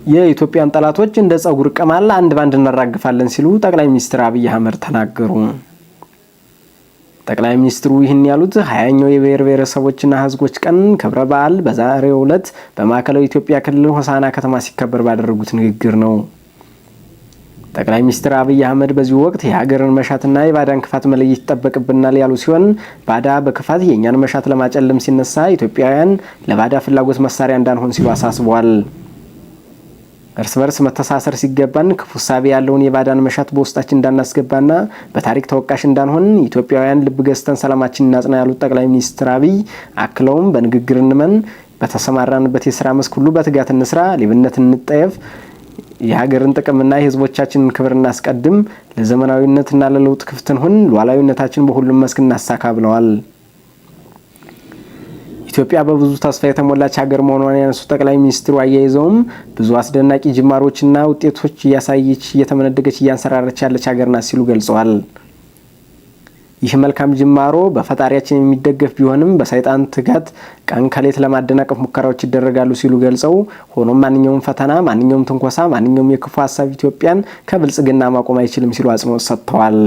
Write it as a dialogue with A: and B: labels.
A: የኢትዮጵያን ጠላቶች እንደ ጸጉር ቀማል አንድ ባንድ እናራግፋለን ሲሉ ጠቅላይ ሚኒስትር አብይ አህመድ ተናገሩ። ጠቅላይ ሚኒስትሩ ይህን ያሉት 20ኛው የብሔር ብሔረሰቦችና ህዝቦች ቀን ክብረ በዓል በዛሬው ዕለት በማዕከላዊ ኢትዮጵያ ክልል ሆሳና ከተማ ሲከበር ባደረጉት ንግግር ነው። ጠቅላይ ሚኒስትር አብይ አህመድ በዚህ ወቅት የሀገርን መሻትና የባዳን ክፋት መለየት ይጠበቅብናል ያሉ ሲሆን ባዳ በክፋት የኛን መሻት ለማጨለም ሲነሳ ኢትዮጵያውያን ለባዳ ፍላጎት መሳሪያ እንዳንሆን ሲሉ አሳስበዋል። እርስ በርስ መተሳሰር ሲገባን ክፉ ሐሳብ ያለውን የባዳን መሻት በውስጣችን እንዳናስገባና በታሪክ ተወቃሽ እንዳንሆን ኢትዮጵያውያን ልብ ገዝተን ሰላማችንን እናጽና ያሉት ጠቅላይ ሚኒስትር አብይ አክለውም በንግግር እንመን፣ በተሰማራንበት የሥራ መስክ ሁሉ በትጋት እንስራ፣ ሌብነት እንጠየፍ፣ የሀገርን ጥቅምና የህዝቦቻችንን ክብር እናስቀድም፣ ለዘመናዊነትና ለለውጥ ክፍት እንሁን፣ ሉዓላዊነታችንን በሁሉም መስክ እናሳካ ብለዋል። ኢትዮጵያ በብዙ ተስፋ የተሞላች ሀገር መሆኗን ያነሱት ጠቅላይ ሚኒስትሩ አያይዘውም ብዙ አስደናቂ ጅማሮችና ውጤቶች እያሳየች እየተመነደገች እያንሰራረች ያለች ሀገር ናት ሲሉ ገልጸዋል። ይህ መልካም ጅማሮ በፈጣሪያችን የሚደገፍ ቢሆንም በሰይጣን ትጋት ቀን ከሌት ለማደናቀፍ ሙከራዎች ይደረጋሉ ሲሉ ገልጸው ሆኖም ማንኛውም ፈተና፣ ማንኛውም ትንኮሳ፣ ማንኛውም የክፉ ሐሳብ ኢትዮጵያን ከብልጽግና ማቆም አይችልም ሲሉ አጽንኦት ሰጥተዋል።